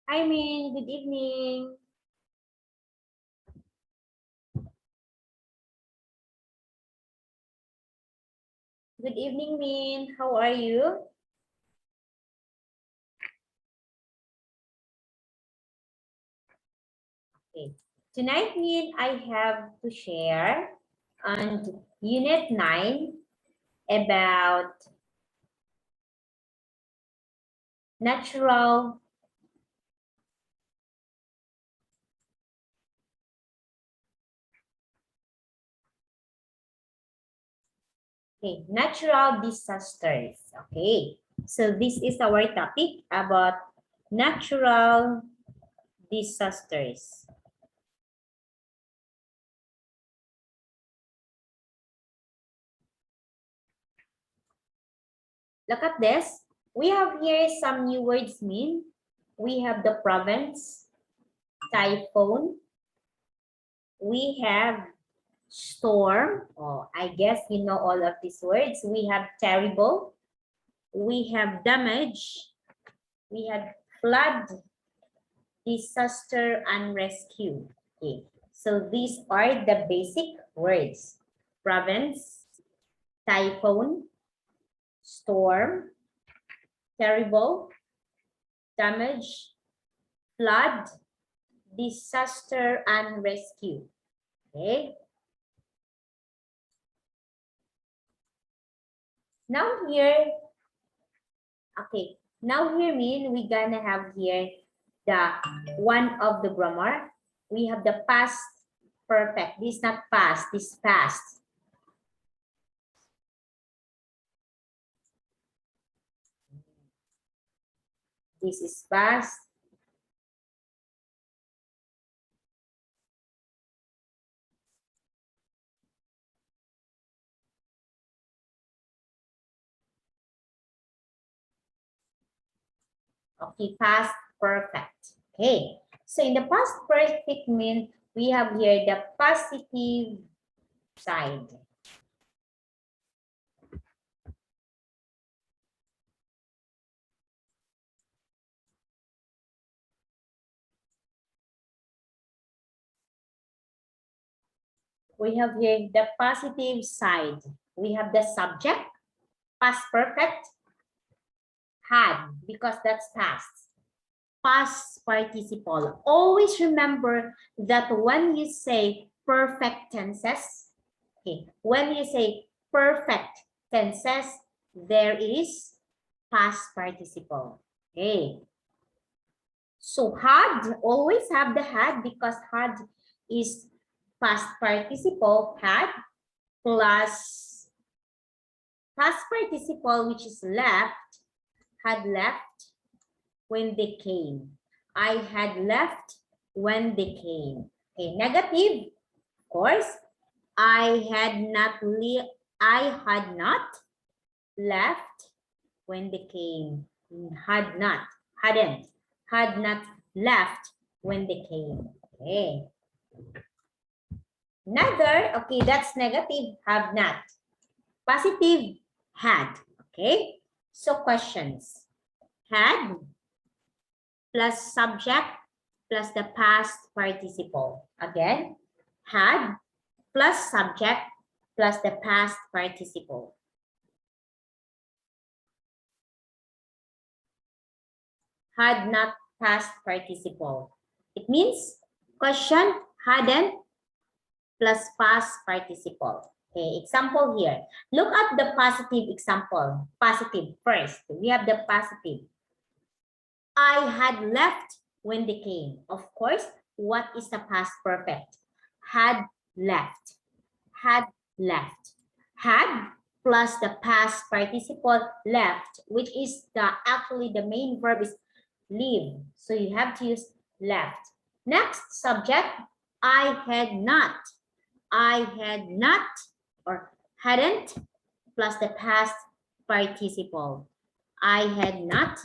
Hi, Min. Good evening. Good evening, Min. How are you? Okay. Tonight, Min, I have to share on Unit 9 about natural natural disasters. Okay. So this is our topic about natural disasters. Look at this. We have here some new words, Min. We have the province, typhoon. We have storm. Oh, I guess you know all of these words. We have terrible. We have damage. We have flood, disaster, and rescue. Okay. So these are the basic words. Province, typhoon, storm, terrible, damage, flood, disaster, and rescue. Okay. Now here, okay. Now here mean we gonna have here the one of the grammar. We have the past perfect. This is not past, this is past. This is past. Okay, past perfect. Okay, so in the past perfect mean we have here the positive side. We have here the positive side. We have the subject, past perfect, had, because that's past. Past participle. Always remember that when you say perfect tenses, okay, when you say perfect tenses, there is past participle. Okay. So had, always have the had because had is past participle, had plus past participle, which is left, had left when they came. I had left when they came. Okay, negative, of course. I had not left when they came. Had not left when they came. Okay. Another, okay, that's negative, have not. Positive, had. Okay. So questions. Had plus subject plus the past participle. Again, had plus subject plus the past participle. Had not past participle. It means question hadn't plus past participle. Okay, example here. Look at the positive example. Positive first. We have the positive. I had left when they came. Of course, what is the past perfect? Had left. Had left. Had plus the past participle left, which is actually the main verb is leave. So you have to use left. Next subject, I had not. I had not or hadn't plus the past participle. I had not.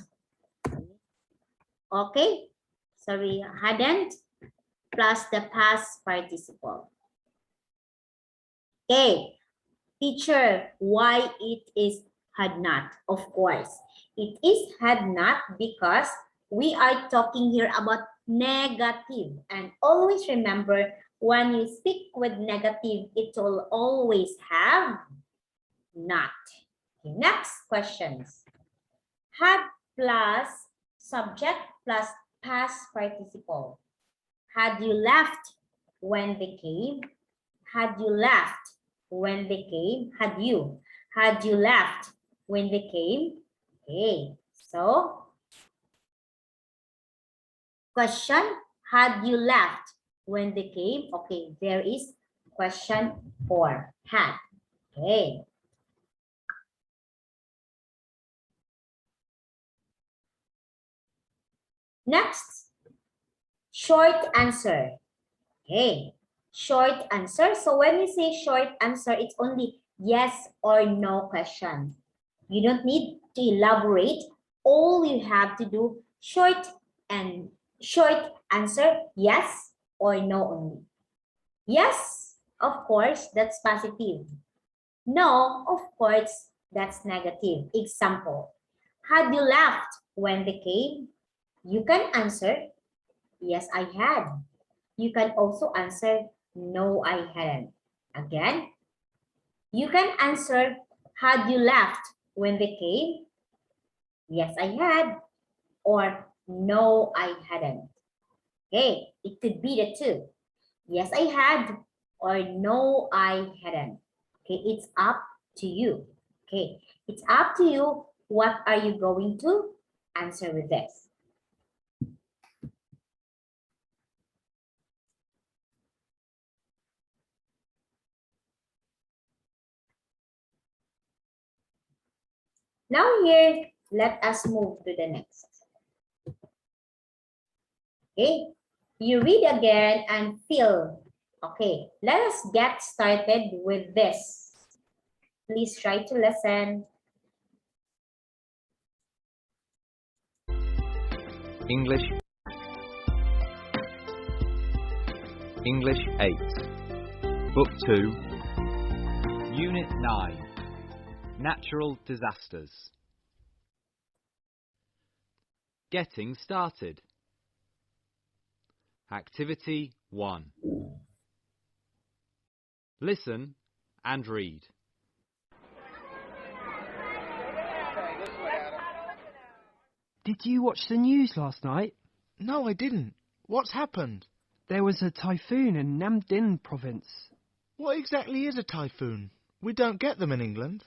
Okay, sorry, hadn't plus the past participle. Okay, teacher, why it is had not? Of course, it is had not because We are talking here about negative. And always remember, when you speak with negative, it will always have not. Okay, next questions. Had plus subject plus past participle. Had you left when they came? Had you left when they came? Had you left when they came? Okay, so question, had you left when they came? Okay, there is question 4, had. Okay. Next, short answer. Okay, short answer. So when we say short answer, it's only yes or no question. You don't need to elaborate. All you have to do, short answer, yes or no only. Yes, of course, that's positive. No, of course, that's negative. Example, had you left when they came? You can answer, yes, I had. You can also answer, no, I hadn't. Again, you can answer, had you left when they came? Yes, I had. Or no, I hadn't. Okay, it could be the two. Yes, I had. Or no, I hadn't. Okay, it's up to you. Okay, it's up to you. What are you going to answer with this? Now here, let us move to the next. Okay, you read again and feel. Okay, let us get started with this. Please try to listen. English 8, Book 2, Unit 9, Natural Disasters. Getting started. Activity 1. Listen and read. Did you watch the news last night? No, I didn't. What's happened? There was a typhoon in Namdin province. What exactly is a typhoon? We don't get them in England.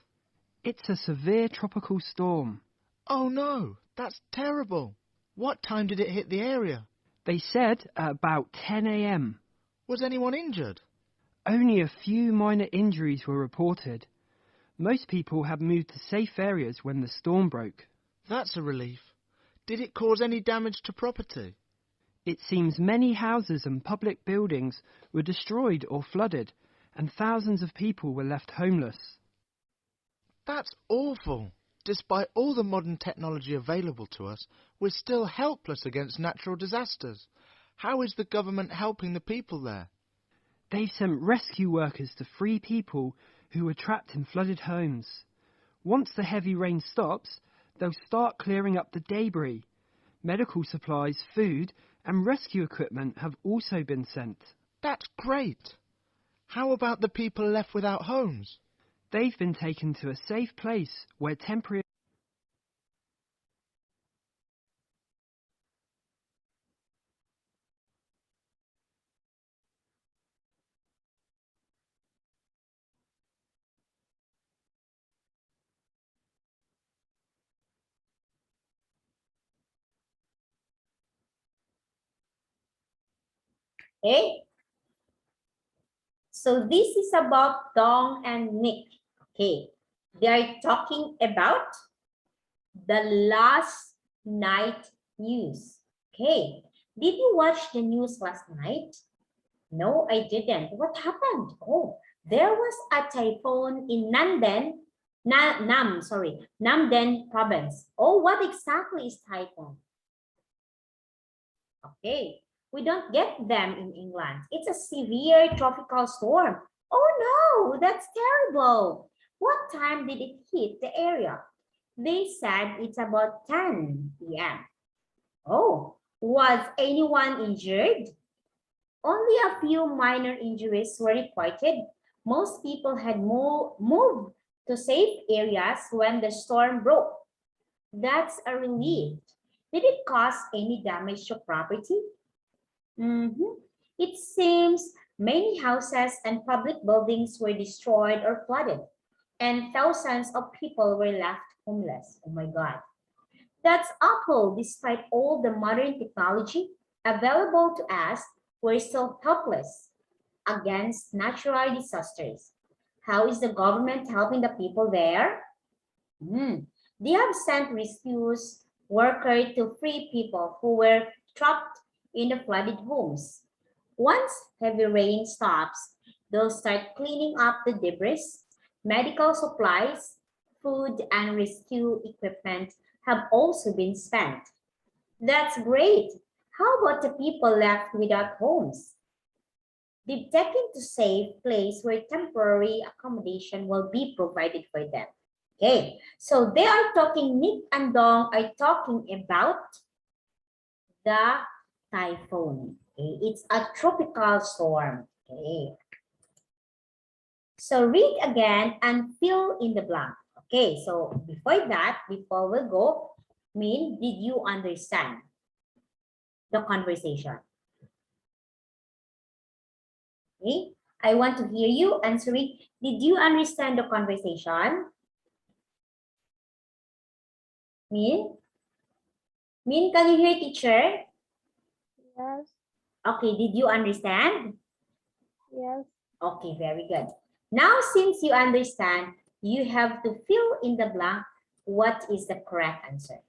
It's a severe tropical storm. Oh no, that's terrible. What time did it hit the area? They said at about 10 a.m. Was anyone injured? Only a few minor injuries were reported. Most people had moved to safe areas when the storm broke. That's a relief. Did it cause any damage to property? It seems many houses and public buildings were destroyed or flooded, and thousands of people were left homeless. That's awful. Despite all the modern technology available to us, we're still helpless against natural disasters. How is the government helping the people there? They've sent rescue workers to free people who were trapped in flooded homes. Once the heavy rain stops, they'll start clearing up the debris. Medical supplies, food, and rescue equipment have also been sent. That's great. How about the people left without homes? They've been taken to a safe place where temporary... Okay. So this is about Dong and Nick. Okay. They are talking about the last night news. Okay. Did you watch the news last night? No, I didn't. What happened? Oh, there was a typhoon in Namden province. Oh, what exactly is typhoon? Okay, we don't get them in England. It's a severe tropical storm. Oh no, that's terrible. What time did it hit the area? They said it's about 10 p.m. Oh, was anyone injured? Only a few minor injuries were reported. Most people had moved to safe areas when the storm broke. That's a relief. Did it cause any damage to property? Mhm. It seems many houses and public buildings were destroyed or flooded, and thousands of people were left homeless. Oh my God. That's awful. Despite all the modern technology available to us, we're still helpless against natural disasters. How is the government helping the people there? Hmm. They have sent rescues workers to free people who were trapped in the flooded homes. Once heavy rain stops, they'll start cleaning up the debris. Medical supplies, food, and rescue equipment have also been spent. That's great. How about the people left without homes? They've taken to safe place where temporary accommodation will be provided for them. Okay, so they are talking, Nick and Dong are talking about the typhoon. Okay, it's a tropical storm. Okay, so read again and fill in the blank. Okay, so before we go, Min, did you understand the conversation? Okay, I want to hear you answering. Did you understand the conversation? Min? Min, can you hear teacher? Yes, Okay, did you understand? yes. Okay, very good. Now, since you understand, you have to fill in the blank what is the correct answer.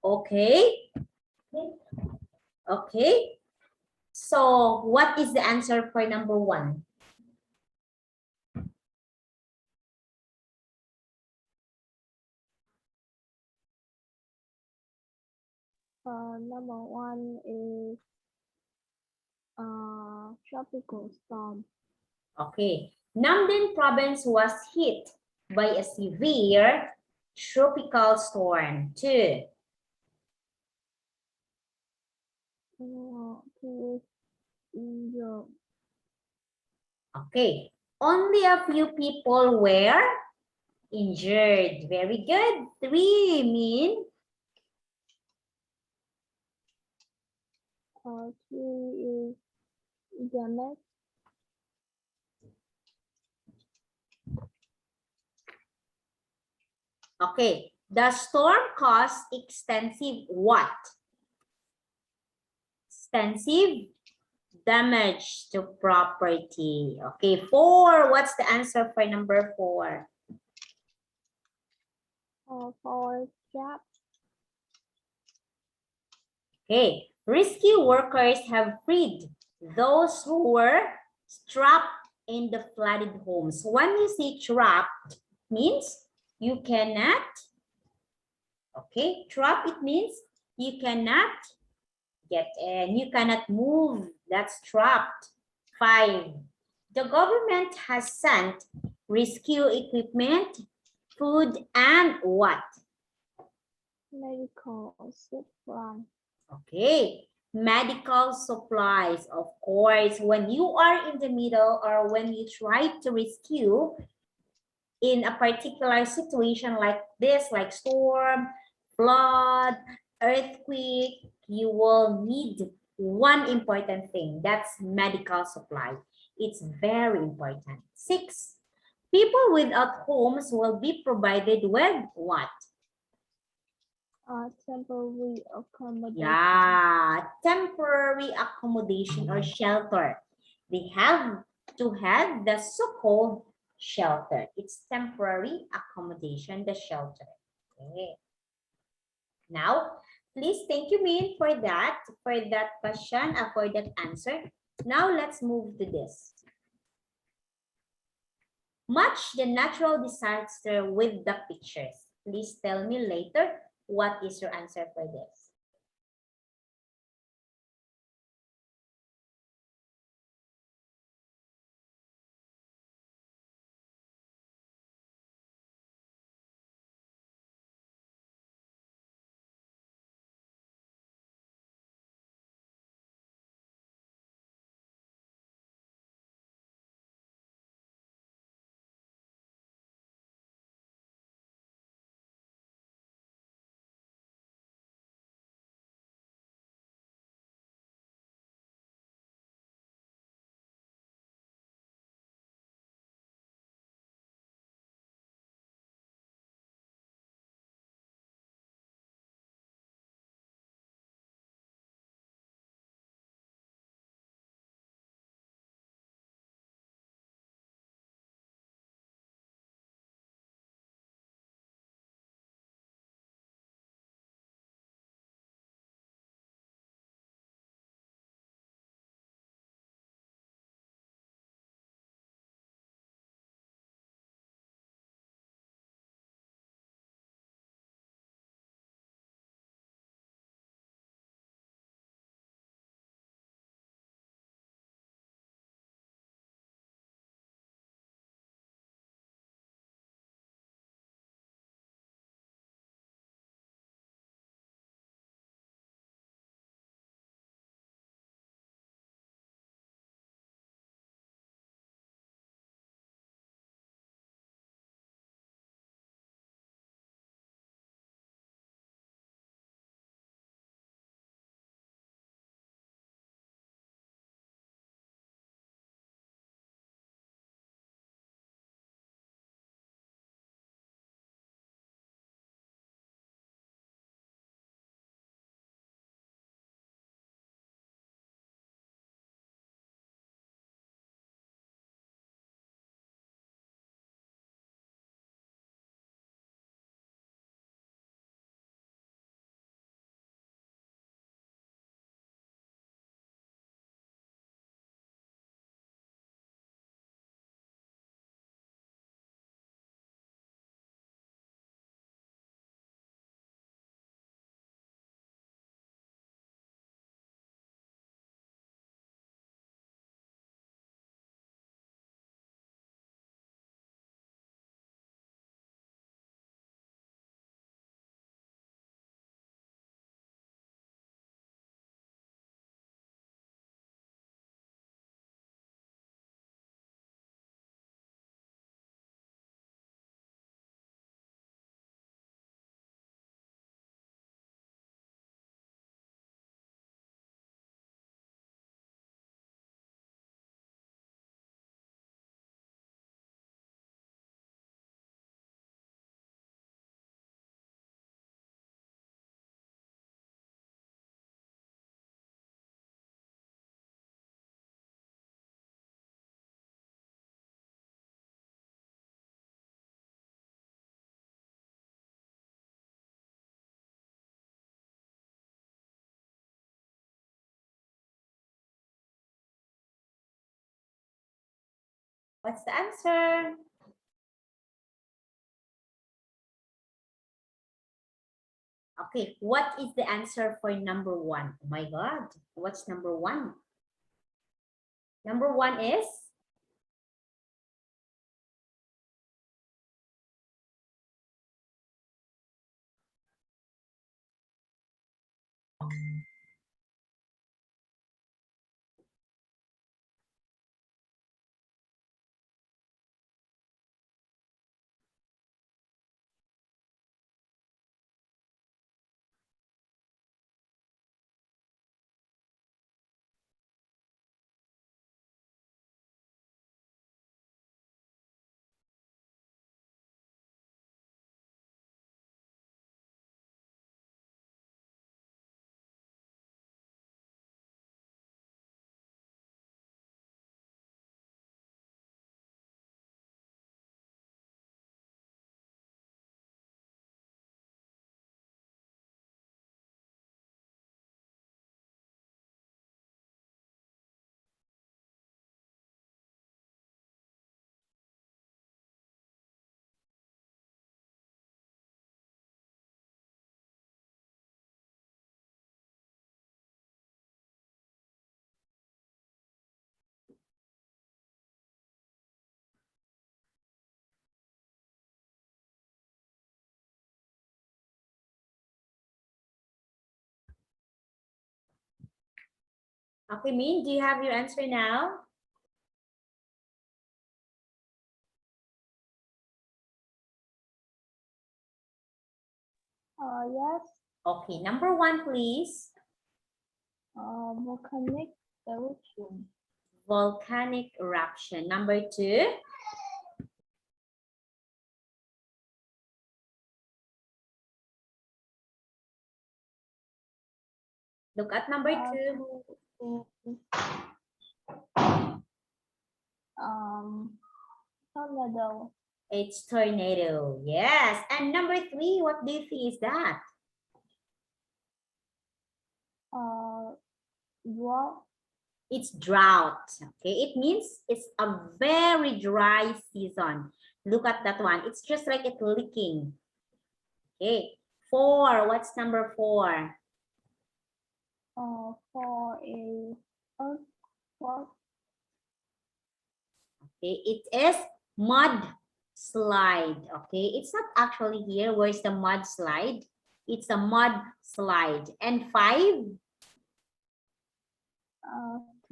Okay. Okay. So what is the answer for number 1? Number one is tropical storm. Okay. Namdin province was hit by a severe tropical storm. 2. Two is Europe. Okay. Only a few people were injured. Very good. 3 mean Three is damage. okay. The storm caused extensive what? Extensive damage to property. Okay, 4. What's the answer for number 4? Four trap. Okay, rescue workers have freed those who were trapped in the flooded homes. When you say trapped, means you cannot, okay, trap, it means you cannot get in, you cannot move, that's trapped. 5, the government has sent rescue equipment, food, and what? Medical supply. Okay, medical supplies, of course. When you are in the middle or when you try to rescue in a particular situation like this, like storm, flood, earthquake, you will need one important thing. That's medical supply. It's very important. 6, people without homes will be provided with what? Temporary accommodation. Yeah, temporary accommodation or shelter. They have to have the so-called shelter. It's temporary accommodation, the shelter. Okay. Now, please thank you, Min, for that question, for that answer. Now, let's move to this. Match the natural disaster with the pictures. Please tell me later what is your answer for this. What's the answer? Okay, what is the answer for number 1? Oh my God, what's number 1? Number 1 is? Okay, Min, do you have your answer now? Yes. Okay, number 1, please. Volcanic eruption. Volcanic eruption. Number 2. Look at number 2. Tornado. It's tornado. Yes. And number 3, what do you think is that? Drought. It's drought. Okay, it means it's a very dry season. Look at that one. It's just like it's leaking. Okay. 4. What's number 4? For a earthquake. Okay, it is mud slide. Okay, it's not actually here. Where's the mud slide? It's a mud slide. And 5?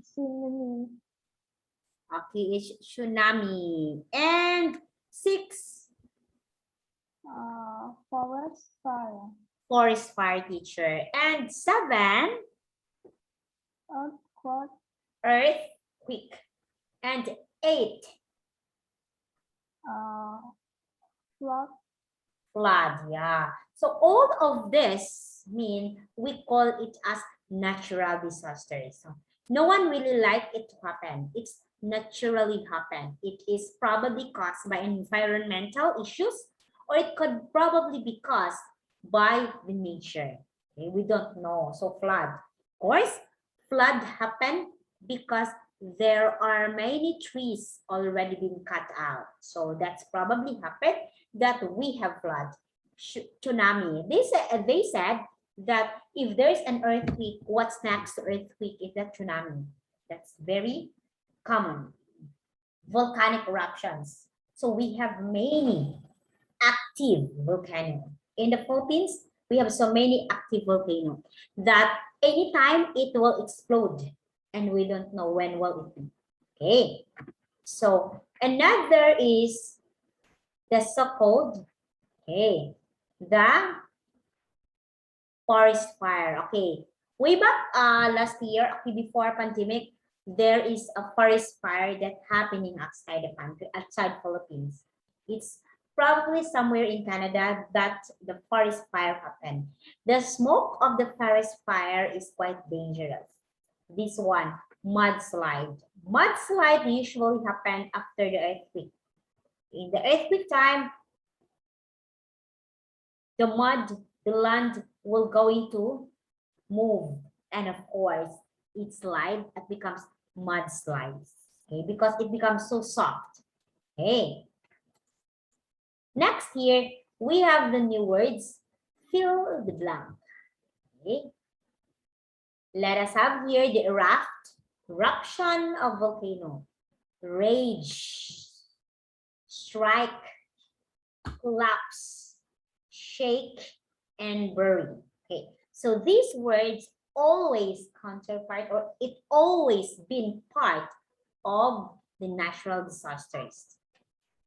Tsunami. Okay, it's tsunami. And 6? Forest fire. Forest fire, teacher. And 7? Earthquake. Earthquake. And 8? Flood. Flood. Yeah. So all of this mean we call it as natural disasters. So no one really like it to happen. It's naturally happen. It is probably caused by environmental issues, or it could probably be caused by the nature. Okay, we don't know. So flood. Of course, flood happen because there are many trees already been cut out. So that's probably happened that we have flood. Tsunami. They said that if there's an earthquake, what's next to earthquake is that tsunami. That's very common. Volcanic eruptions. So we have many active volcanoes. In the Philippines, we have so many active volcanoes that anytime it will explode and we don't know when will it be. Okay. So another is the so-called, okay, the forest fire. Okay, way back last year, okay, before pandemic, there is a forest fire that happening outside the country, outside Philippines. It's probably somewhere in Canada that the forest fire happened. The smoke of the forest fire is quite dangerous. This one, mudslide. Mudslide usually happen after the earthquake. In the earthquake time, the mud, the land will going to move. And of course, it slide, it becomes mudslides. Okay, because it becomes so soft. Okay. Next here, we have the new words, fill the blank. Okay. Let us have here the eruption of volcano, rage, strike, collapse, shake, and bury. Okay, so these words always counterpart, or it always been part of the natural disasters.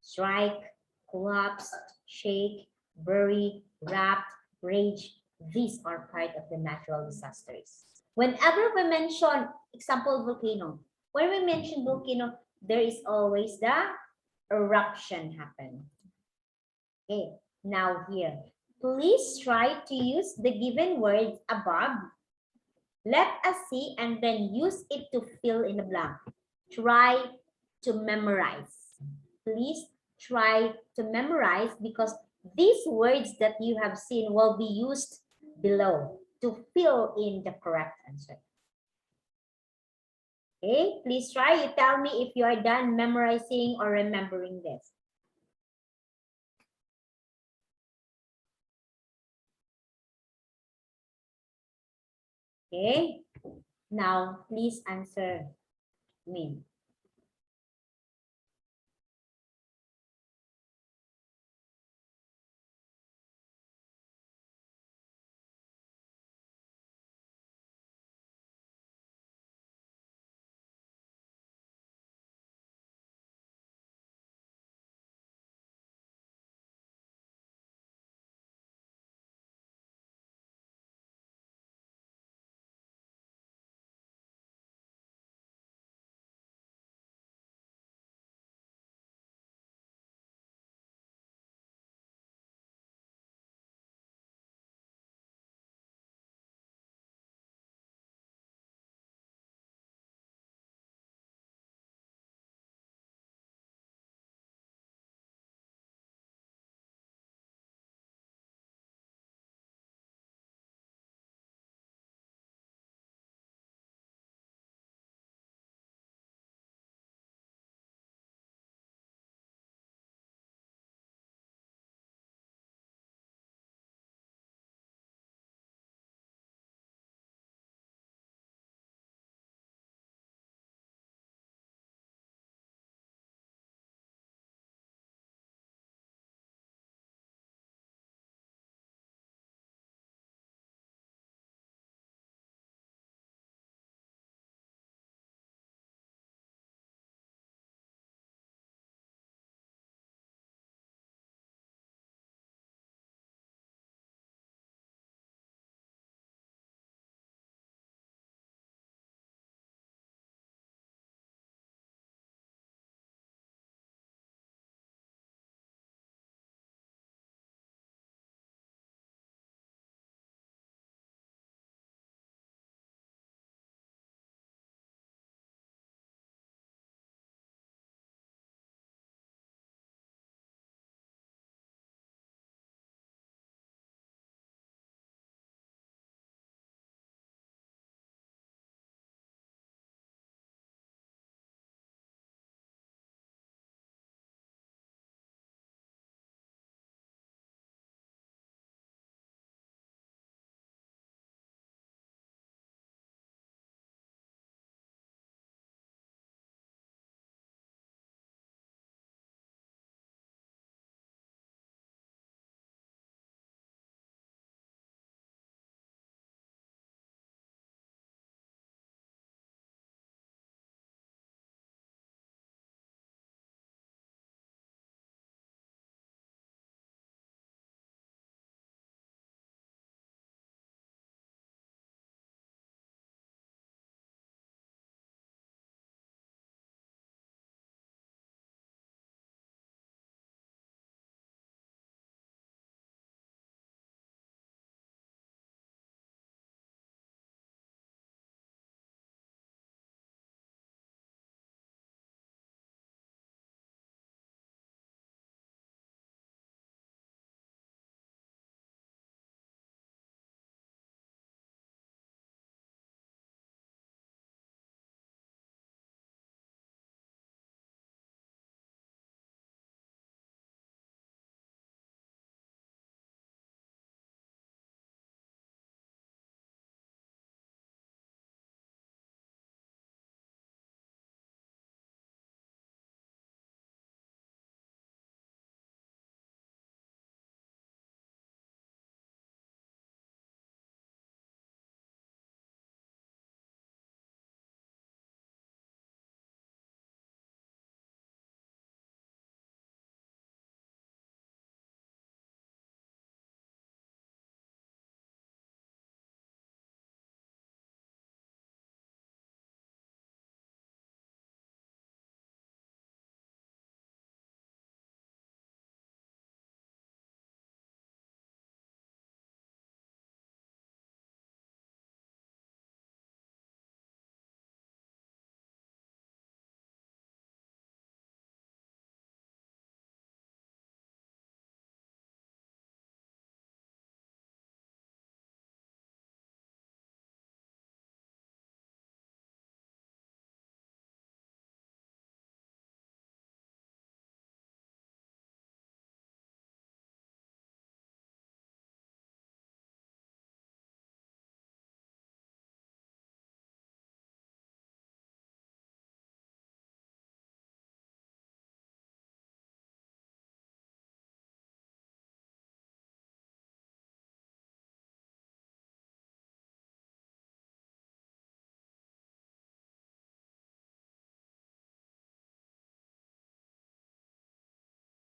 Strike, collapse, shake, bury, wrapped, rage, these are part of the natural disasters. Whenever we mention, example, volcano, when we mention volcano, there is always the eruption happen. Okay, now here, please try to use the given words above. Let us see and then use it to fill in the blank. Try to memorize. Please try to memorize because these words that you have seen will be used below to fill in the correct answer. Okay, please try. You tell me if you are done memorizing or remembering this. Okay, now please answer me.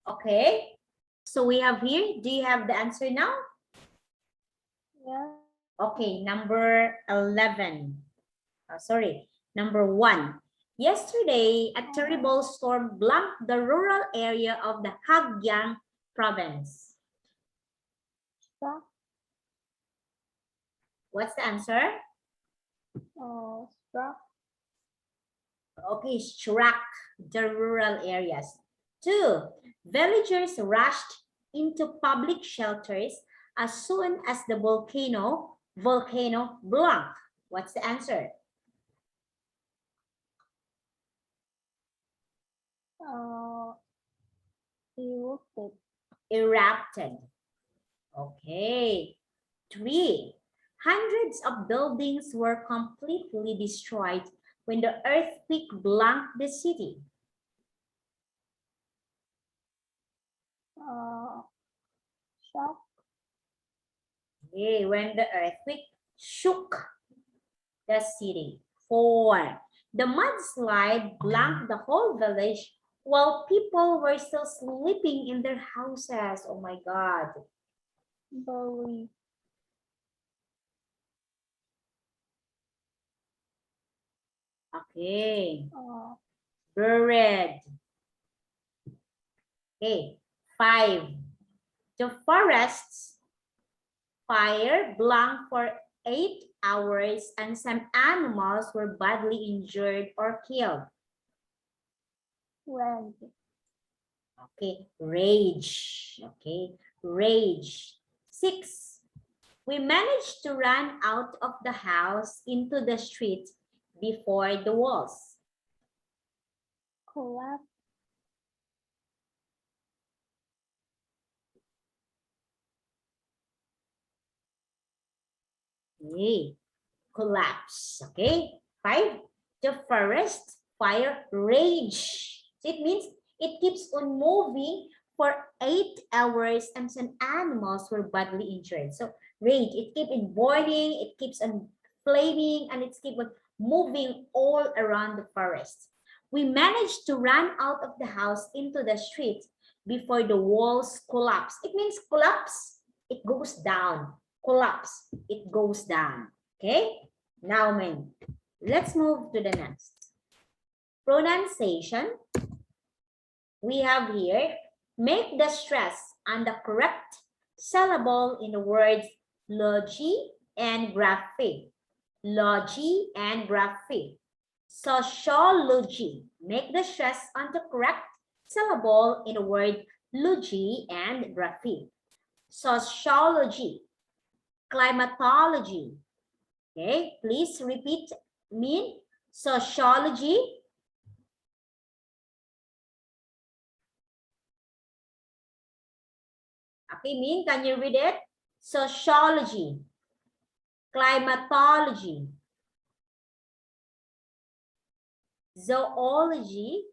Okay. So we have here, do you have the answer now? Yes. Okay, number 11. Sorry, number 1. Yesterday, a terrible storm blanked the rural area of the Hagyang province. Struck. What's the answer? Struck. Okay, struck the rural areas. 2. Villagers rushed into public shelters as soon as the volcano blanked. What's the answer? Erupted. Erupted. Okay. 3. Hundreds of buildings were completely destroyed when the earthquake blanked the city. Shock. Okay, when the earthquake shook the city. 4. The mudslide blanked the whole village while people were still sleeping in their houses. Oh my God. Buried. Okay. Uh, Buried. Okay. 5. The forest's fire blanked for 8 hours and some animals were badly injured or killed. Rent. Okay, rage. Okay, rage. 6. We managed to run out of the house into the street before the walls. Collapse. Okay, collapse. Okay, 5. The forest fire rage. So it means it keeps on moving for 8 hours and some animals were badly injured. So rage, it keeps on burning, it keeps on flaming, and it's keep on moving all around the forest. We managed to run out of the house into the street before the walls collapse. It means collapse, it goes down. Collapse, it goes down. Okay, now men, let's move to the next. Pronunciation. We have here, make the stress on the correct syllable in the words logy and graphic. Logy and graphic. Sociology. Make the stress on the correct syllable in the word logy and graphic. Sociology. Climatology. Okay, please repeat mean sociology. Okay, mean, can you read it? Sociology, climatology, zoology,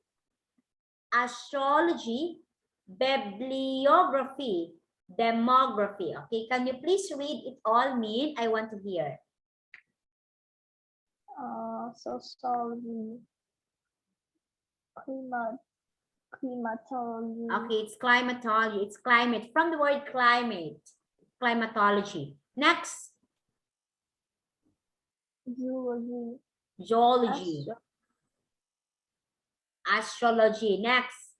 astrology, bibliography, demography. Okay, can you please read it all mean? I want to hear. Sociology. Climatology. Okay, it's climatology. It's climate. From the word climate. Climatology. Next. Zoology. Zoology. Astrology. Next.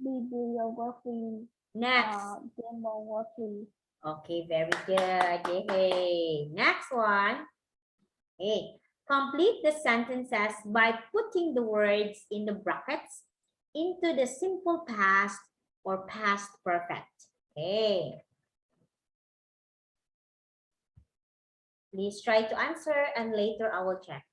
Bibliography. Next. Demography. Okay, very good. Yay. Next one. Okay. Complete the sentences by putting the words in the brackets into the simple past or past perfect. Okay. Please try to answer and later I will check.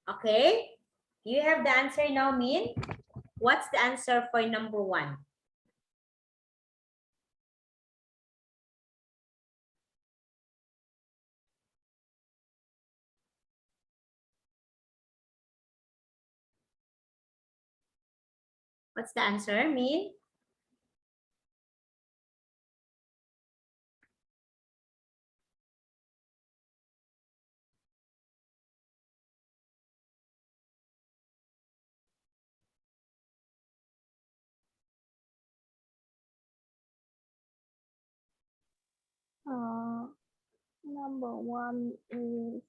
Okay. You have the answer now, Min? What's the answer for number 1? What's the answer, Min? Number 1 is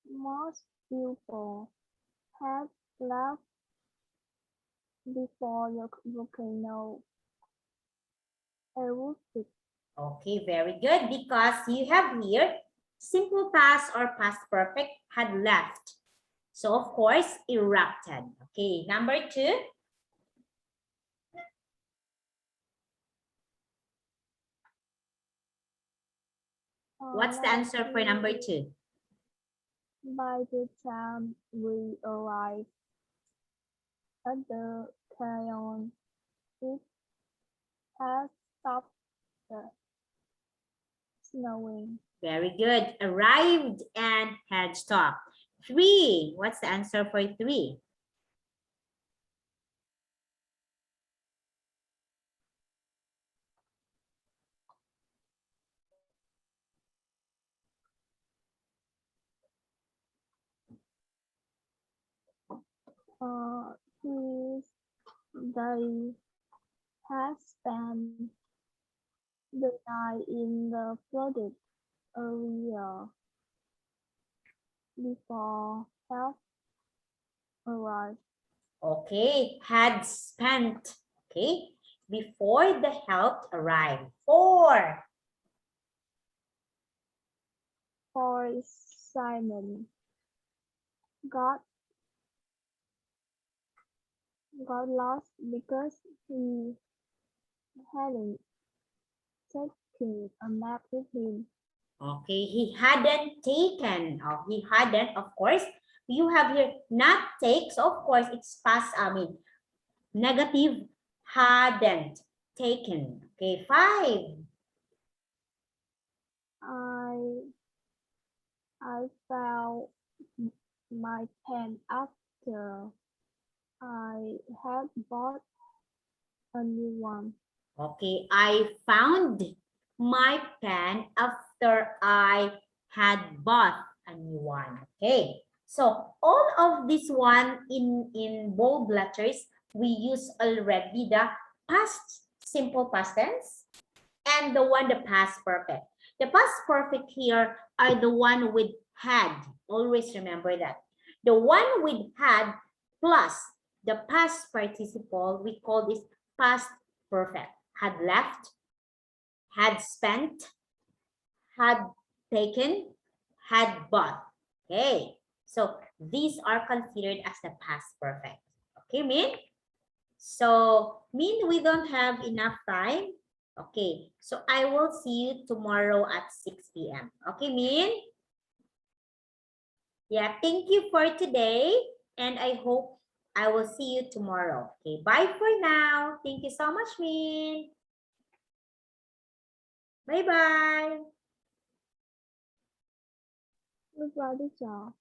most people had left before the volcano erupted. Okay, very good. Because you have here simple past or past perfect had left. So, of course, erupted. Okay, number 2. What's the answer for number 2? By the time we arrived at the canyon, it had stopped snowing. Very good. Arrived and had stopped. 3. What's the answer for 3? His they had spent the night in the flooded area before help arrived. Okay, had spent. Okay, before the help arrived. 4. For Simon got lost because he hadn't taken a map with him. Okay, he hadn't taken. Oh, he hadn't, of course. You have here not take, so of course it's past, negative, hadn't taken. Okay, 5. I found my pen after I had bought a new one. Okay, I found my pen after I had bought a new one. Okay, so all of this one in bold letters, we use already the past simple past tense and the one the past perfect. The past perfect here are the one with had. Always remember that. The one with had plus the past participle, we call this past perfect. Had left, had spent, had taken, had bought. Okay, so these are considered as the past perfect. Okay, Min? So, Min, we don't have enough time. Okay, so I will see you tomorrow at 6 p.m. Okay, Min? Yeah, thank you for today. And I hope I will see you tomorrow. Okay, bye for now. Thank you so much, Min. Bye-bye. Goodbye, teacher.